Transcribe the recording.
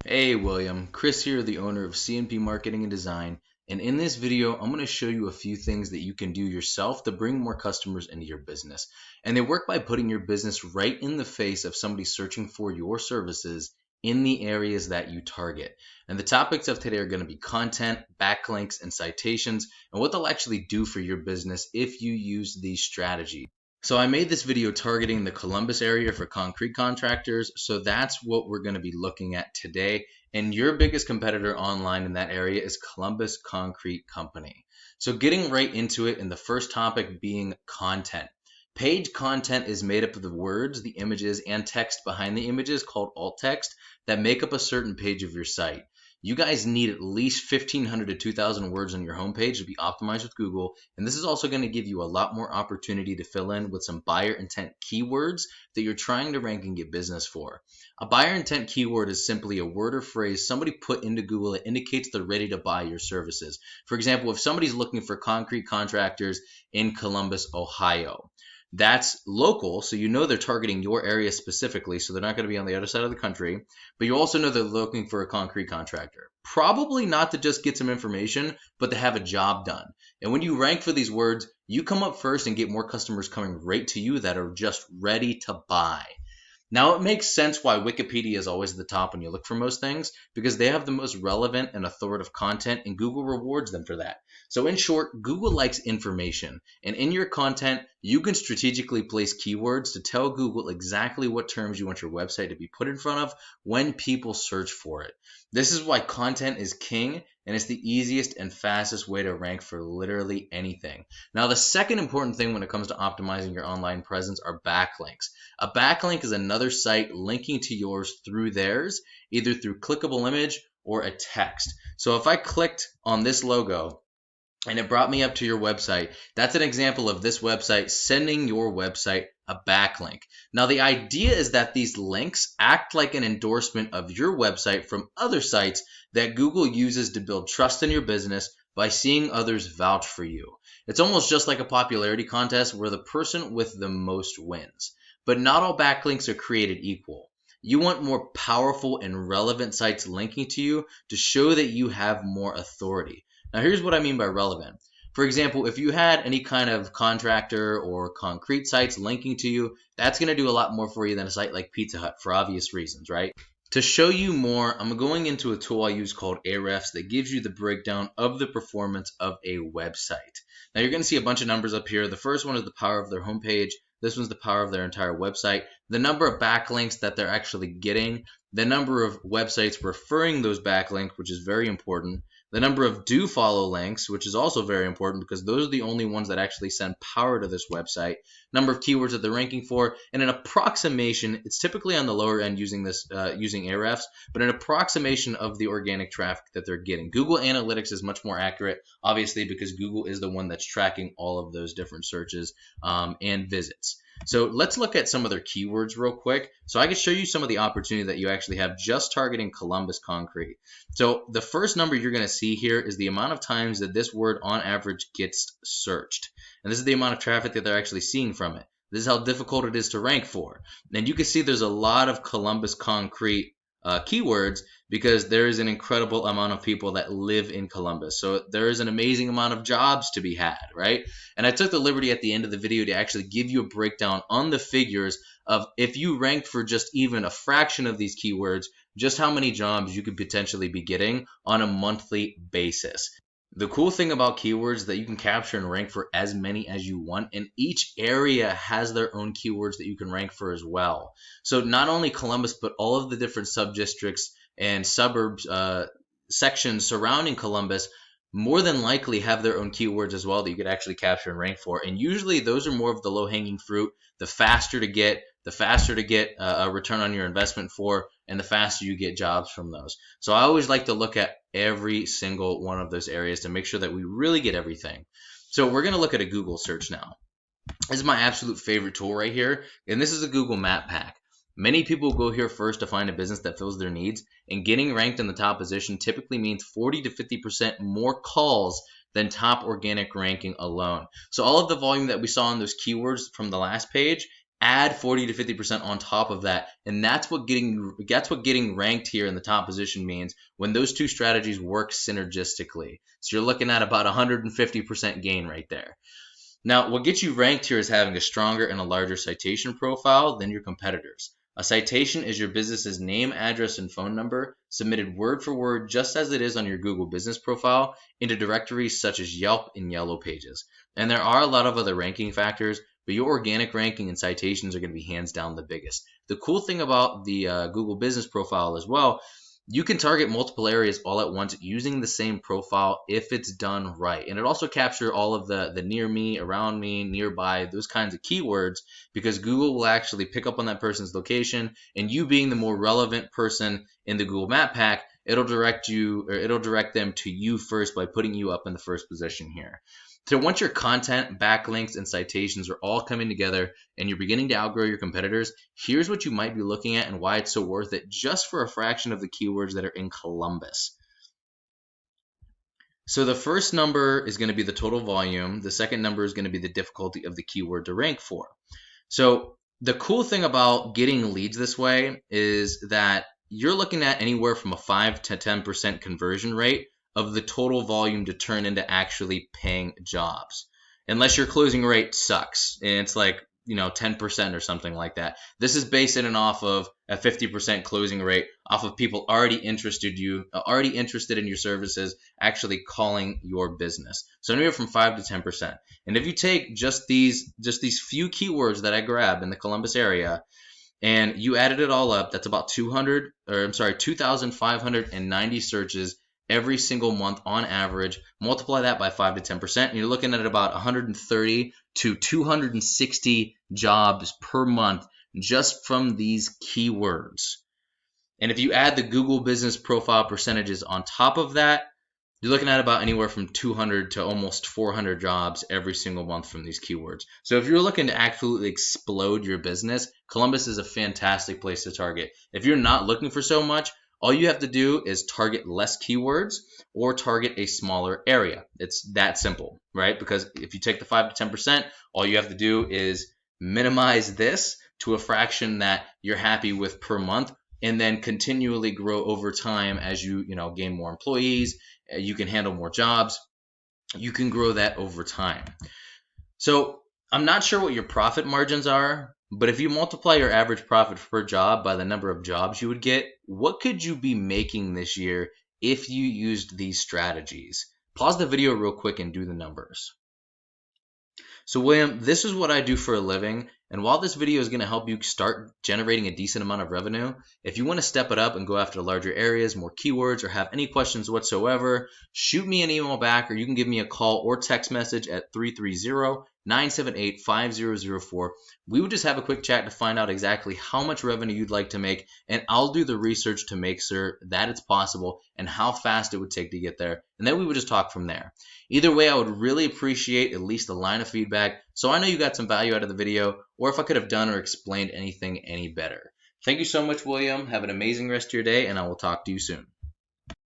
Hey William, Chris here, the owner of CNP Marketing and Design, and in this video I'm going to show you a few things that you can do yourself to bring more customers into your business. And they work by putting your business right in the face of somebody searching for your services in the areas that you target. And the topics of today are going to be content, backlinks, and citations, and what they'll actually do for your business if you use these strategies. So I made this video targeting the Columbus area for concrete contractors. So that's what we're going to be looking at today. And your biggest competitor online in that area is Columbus Concrete Company. So getting right into it, and the first topic being content. Page content is made up of the words, the images, and text behind the images called alt text that make up a certain page of your site. You guys need at least 1,500 to 2,000 words on your homepage to be optimized with Google, and this is also going to give you a lot more opportunity to fill in with some buyer intent keywords that you're trying to rank and get business for. A buyer intent keyword is simply a word or phrase somebody put into Google that indicates they're ready to buy your services. For example, if somebody's looking for concrete contractors in Columbus, Ohio, that's local, so you know they're targeting your area specifically, so they're not going to be on the other side of the country, but you also know they're looking for a concrete contractor. Probably not to just get some information, but to have a job done. And when you rank for these words, you come up first and get more customers coming right to you that are just ready to buy. Now, it makes sense why Wikipedia is always at the top when you look for most things, because they have the most relevant and authoritative content, and Google rewards them for that. So in short, Google likes information, and in your content, you can strategically place keywords to tell Google exactly what terms you want your website to be put in front of when people search for it. This is why content is king, and it's the easiest and fastest way to rank for literally anything. Now, the second important thing when it comes to optimizing your online presence are backlinks. A backlink is another site linking to yours through theirs, either through clickable image or a text. So if I clicked on this logo and it brought me up to your website, that's an example of this website sending your website a backlink. Now, the idea is that these links act like an endorsement of your website from other sites that Google uses to build trust in your business by seeing others vouch for you. It's almost just like a popularity contest where the person with the most wins. But not all backlinks are created equal. You want more powerful and relevant sites linking to you to show that you have more authority. Now, here's what I mean by relevant. For example, if you had any kind of contractor or concrete sites linking to you, that's going to do a lot more for you than a site like Pizza Hut for obvious reasons, right? To show you more, I'm going into a tool I use called Ahrefs that gives you the breakdown of the performance of a website. Now, you're going to see a bunch of numbers up here. The first one is the power of their homepage. This one's the power of their entire website, the number of backlinks that they're actually getting, the number of websites referring those backlinks, which is very important, the number of do follow links, which is also very important because those are the only ones that actually send power to this website, number of keywords that they're ranking for, and an approximation. It's typically on the lower end using Ahrefs, but an approximation of the organic traffic that they're getting. Google Analytics is much more accurate, obviously, because Google is the one that's tracking all of those different searches and visits. So let's look at some of their keywords real quick so I can show you some of the opportunity that you actually have just targeting Columbus Concrete. So the first number you're going to see here is the amount of times that this word on average gets searched. And this is the amount of traffic that they're actually seeing from it. This is how difficult it is to rank for. And you can see there's a lot of Columbus Concrete keywords because there is an incredible amount of people that live in Columbus. So there is an amazing amount of jobs to be had, right? And I took the liberty at the end of the video to actually give you a breakdown on the figures of if you ranked for just even a fraction of these keywords, just how many jobs you could potentially be getting on a monthly basis. The cool thing about keywords is that you can capture and rank for as many as you want, and each area has their own keywords that you can rank for as well. So not only Columbus, but all of the different sub-districts and suburbs sections surrounding Columbus more than likely have their own keywords as well that you could actually capture and rank for. And usually those are more of the low-hanging fruit, the faster to get a return on your investment for, and the faster you get jobs from those. So I always like to look at every single one of those areas to make sure that we really get everything. So we're going to look at a Google search now. This is my absolute favorite tool right here, and this is a Google Map Pack. Many people go here first to find a business that fills their needs, and getting ranked in the top position typically means 40 to 50% more calls than top organic ranking alone. So all of the volume that we saw on those keywords from the last page add 40 to 50% on top of that, and that's what getting ranked here in the top position means when those two strategies work synergistically. So you're looking at about 150% gain right there. Now, what gets you ranked here is having a stronger and a larger citation profile than your competitors. A citation is your business's name, address, and phone number submitted word for word, just as it is on your Google business profile, into directories such as Yelp and Yellow Pages. And there are a lot of other ranking factors, but your organic ranking and citations are going to be hands down the biggest. The cool thing about the Google business profile as well, you can target multiple areas all at once using the same profile if it's done right. And it also captures all of the near me, around me, nearby, those kinds of keywords, because Google will actually pick up on that person's location, and you being the more relevant person in the Google Map Pack, it'll direct them to you first by putting you up in the first position here. So once your content, backlinks, and citations are all coming together and you're beginning to outgrow your competitors, here's what you might be looking at and why it's so worth it just for a fraction of the keywords that are in Columbus. So the first number is going to be the total volume. The second number is going to be the difficulty of the keyword to rank for. So the cool thing about getting leads this way is that you're looking at anywhere from a 5 to 10% conversion rate of the total volume to turn into actually paying jobs. Unless your closing rate sucks and it's like, 10% or something like that. This is based in and off of a 50% closing rate off of people already interested in your services, actually calling your business. So anywhere from 5 to 10%. And if you take just these few keywords that I grabbed in the Columbus area and you added it all up, that's about 2,590 searches every single month on average. Multiply that by 5 to 10%, and you're looking at about 130 to 260 jobs per month just from these keywords. And if you add the Google business profile percentages on top of that, you're looking at about anywhere from 200 to almost 400 jobs every single month from these keywords. So if you're looking to absolutely explode your business, Columbus is a fantastic place to target. If you're not looking for so much, all you have to do is target less keywords or target a smaller area. It's that simple, right? Because if you take the 5 to 10%, all you have to do is minimize this to a fraction that you're happy with per month, and then continually grow over time as you gain more employees, you can handle more jobs, you can grow that over time. So I'm not sure what your profit margins are, but if you multiply your average profit per job by the number of jobs you would get, what could you be making this year if you used these strategies? Pause the video real quick and do the numbers. So William, this is what I do for a living, and while this video is going to help you start generating a decent amount of revenue, if you want to step it up and go after larger areas, more keywords, or have any questions whatsoever, shoot me an email back, or you can give me a call or text message at 330-978-5004. We would just have a quick chat to find out exactly how much revenue you'd like to make, and I'll do the research to make sure that it's possible and how fast it would take to get there, and then we would just talk from there. Either way, I would really appreciate at least a line of feedback so I know you got some value out of the video, or if I could have done or explained anything any better. Thank you so much, William. Have an amazing rest of your day, and I will talk to you soon.